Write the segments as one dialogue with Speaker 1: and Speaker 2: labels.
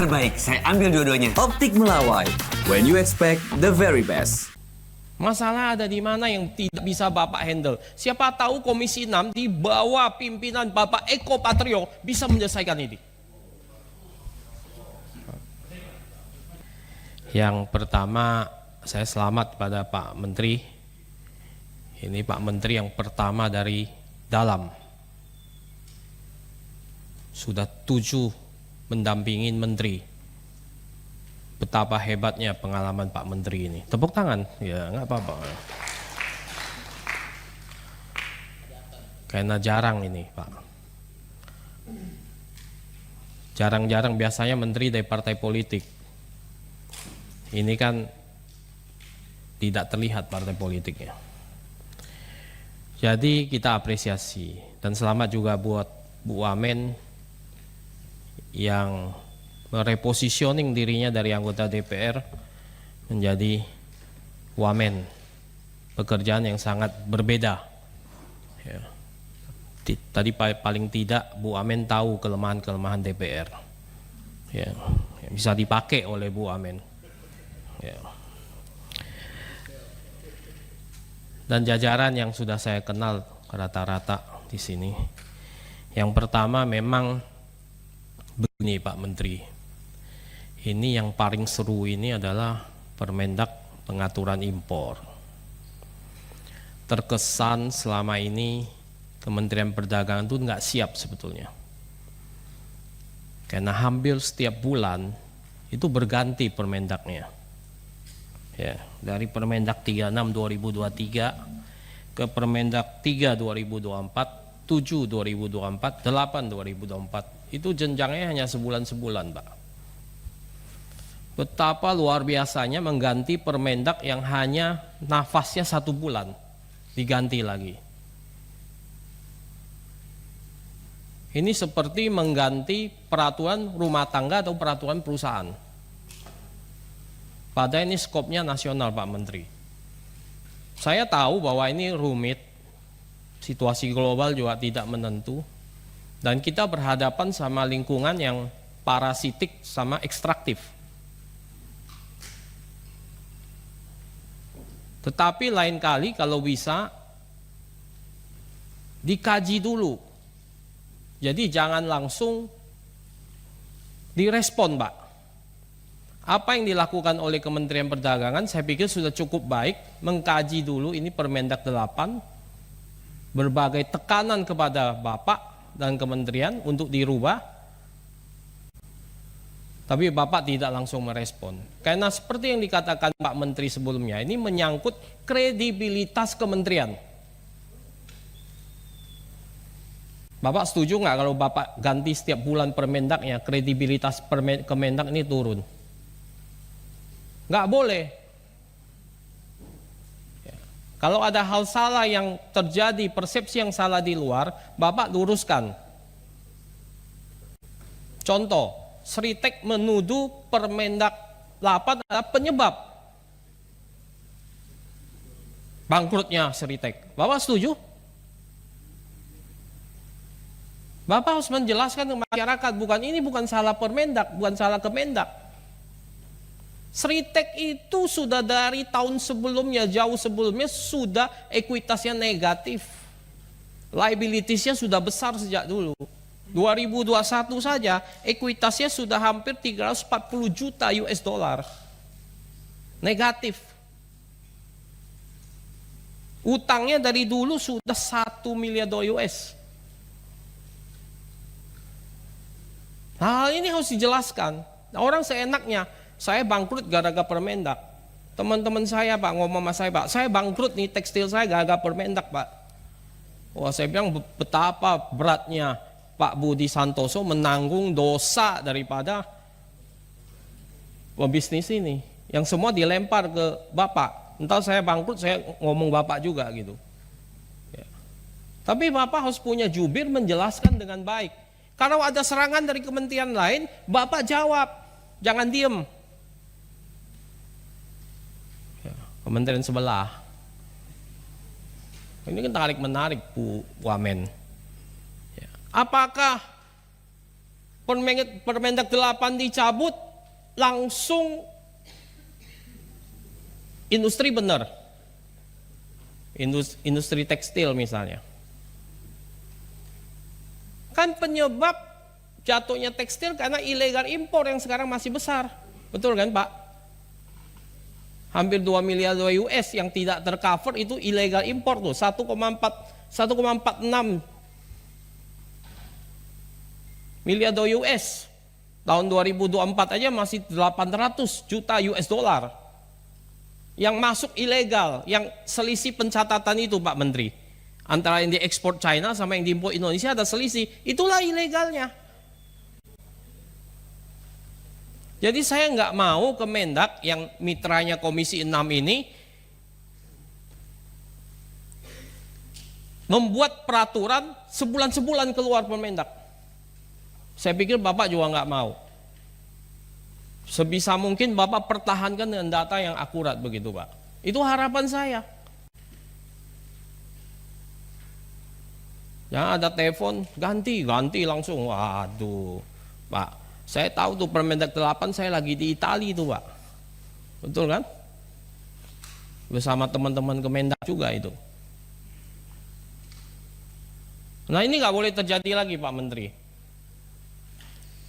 Speaker 1: terbaik. Saya ambil dua-duanya.
Speaker 2: Optik Melawai, when you expect the very best.
Speaker 3: Masalah ada di mana yang tidak bisa Bapak handle. Siapa tahu Komisi 6 di bawah pimpinan Bapak Eko Patrio bisa menyelesaikan ini. Yang pertama, saya selamat pada Pak Menteri. Ini Pak Menteri yang pertama dari dalam. Sudah 7 mendampingin Menteri. Betapa hebatnya pengalaman Pak Menteri ini. Tepuk tangan, ya nggak apa-apa. Karena jarang ini Pak. Jarang-jarang biasanya Menteri dari partai politik. Ini kan tidak terlihat partai politiknya. Jadi kita apresiasi dan selamat juga buat Bu Wamen yang merepositioning dirinya dari anggota DPR menjadi wamen, pekerjaan yang sangat berbeda ya. Tadi paling tidak Bu Wamen tahu kelemahan-kelemahan DPR ya, yang bisa dipakai oleh Bu Wamen ya. Dan jajaran yang sudah saya kenal rata-rata di sini, yang pertama memang begini Pak Menteri, ini yang paling seru ini adalah Permendak pengaturan impor. Terkesan selama ini Kementerian Perdagangan itu nggak siap sebetulnya. Karena hampir setiap bulan itu berganti Permendaknya. Ya, dari Permendak 36 2023 ke Permendak 3 2024, 7 2024, 8 2024. Itu jenjangnya hanya sebulan-sebulan, Pak. Betapa luar biasanya mengganti Permendak yang hanya nafasnya 1 bulan, diganti lagi. Ini seperti mengganti peraturan rumah tangga atau peraturan perusahaan. Padahal ini skopnya nasional, Pak Menteri. Saya tahu bahwa ini rumit, situasi global juga tidak menentu, dan kita berhadapan sama lingkungan yang parasitik sama ekstraktif. Tetapi lain kali kalau bisa dikaji dulu. Jadi jangan langsung direspon, Pak. Apa yang dilakukan oleh Kementerian Perdagangan saya pikir sudah cukup baik, mengkaji dulu ini Permendak 8, berbagai tekanan kepada Bapak dan kementerian untuk dirubah, tapi Bapak tidak langsung merespon. Karena seperti yang dikatakan Pak Menteri sebelumnya, ini menyangkut kredibilitas kementerian. Bapak setuju nggak kalau Bapak ganti setiap bulan Permendaknya, kredibilitas Kemendak ini turun? Nggak boleh. Kalau ada hal salah yang terjadi, persepsi yang salah di luar, Bapak luruskan. Contoh, Sritek menuduh Permendak 8 adalah penyebab bangkrutnya Sritek. Bapak setuju? Bapak harus menjelaskan ke masyarakat, ini bukan salah Permendak, bukan salah Kemendak. Sritek itu sudah dari tahun sebelumnya, jauh sebelumnya sudah ekuitasnya negatif. Liabilitiesnya sudah besar sejak dulu. 2021 saja ekuitasnya sudah hampir 340 juta US dollar. Negatif. Utangnya dari dulu sudah 1 miliar dolar US. Hal ini harus dijelaskan. Orang seenaknya, saya bangkrut gara-gara Permendak. Teman-teman saya Pak ngomong sama saya, Pak, saya bangkrut nih, tekstil saya gara-gara Permendak, Pak. Wah, saya bilang betapa beratnya Pak Budi Santoso menanggung dosa daripada pebisnis ini, yang semua dilempar ke Bapak. Entah saya bangkrut, saya ngomong Bapak juga gitu ya. Tapi Bapak harus punya jubir menjelaskan dengan baik. Kalau ada serangan dari kementerian lain, Bapak jawab, jangan diem. Kementerian sebelah. Ini kan tarik menarik Bu Wamen. Apakah Permendak 8 dicabut, langsung industri benar. Industri tekstil misalnya. Kan penyebab jatuhnya tekstil karena ilegal impor yang sekarang masih besar. Betul kan Pak? Hampir 2 miliar US yang tidak tercover itu ilegal impor tuh. 1,46 miliar US. Tahun 2024 aja masih 800 juta US dollar. Yang masuk ilegal, yang selisih pencatatan itu Pak Menteri. Antara yang diekspor China sama yang diimpor Indonesia ada selisih. Itulah ilegalnya. Jadi saya nggak mau Kemendak yang mitranya Komisi 6 ini membuat peraturan sebulan-sebulan keluar Permendak. Saya pikir Bapak juga nggak mau. Sebisa mungkin Bapak pertahankan dengan data yang akurat begitu Pak. Itu harapan saya. Ya ada telepon, ganti langsung. Waduh, Pak. Saya tahu tuh Permendak 8 saya lagi di Itali itu Pak. Betul kan? Bersama teman-teman Kemendak juga itu. Nah ini nggak boleh terjadi lagi Pak Menteri.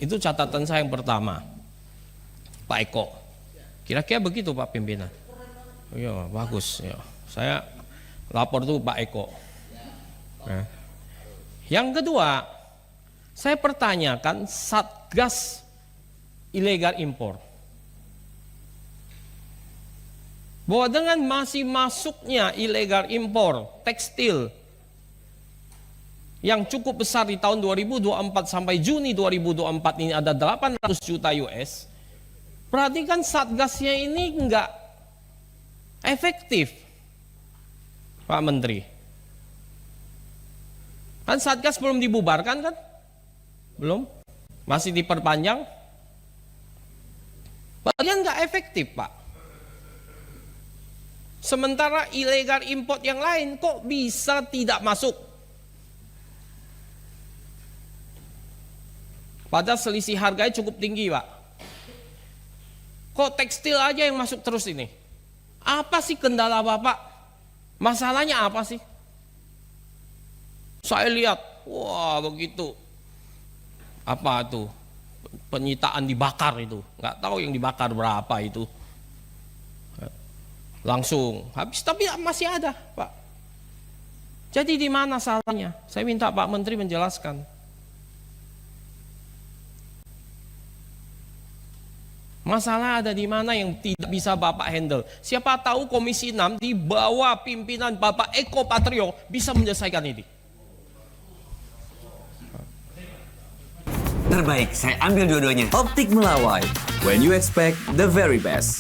Speaker 3: Itu catatan saya yang pertama. Pak Eko. Kira-kira begitu Pak Pimpinan. Iya bagus. Ya. Saya lapor tuh Pak Eko. Ya. Yang kedua, saya pertanyakan Satgas ilegal impor. Bahwa dengan masih masuknya ilegal impor tekstil yang cukup besar di tahun 2024 sampai Juni 2024 ini ada 800 juta US, berarti kan Satgasnya ini enggak efektif, Pak Menteri. Kan Satgas belum dibubarkan kan? Belum? Masih diperpanjang? Bagian nggak efektif Pak. Sementara ilegal import yang lain kok bisa tidak masuk? Padahal selisih harganya cukup tinggi Pak. Kok tekstil aja yang masuk terus ini? Apa sih kendala Bapak? Masalahnya apa sih? Saya lihat, wah begitu. Apa tuh? Penyitaan dibakar itu. Nggak tahu yang dibakar berapa itu. Langsung habis, tapi masih ada Pak. Jadi di mana salahnya? Saya minta Pak Menteri menjelaskan. Masalah ada di mana yang tidak bisa Bapak handle? Siapa tahu Komisi 6 di bawah pimpinan Bapak Eko Patrio bisa menyelesaikan ini.
Speaker 1: Terbaik, saya ambil dua-duanya.
Speaker 2: Optik Melawai. When you expect the very best.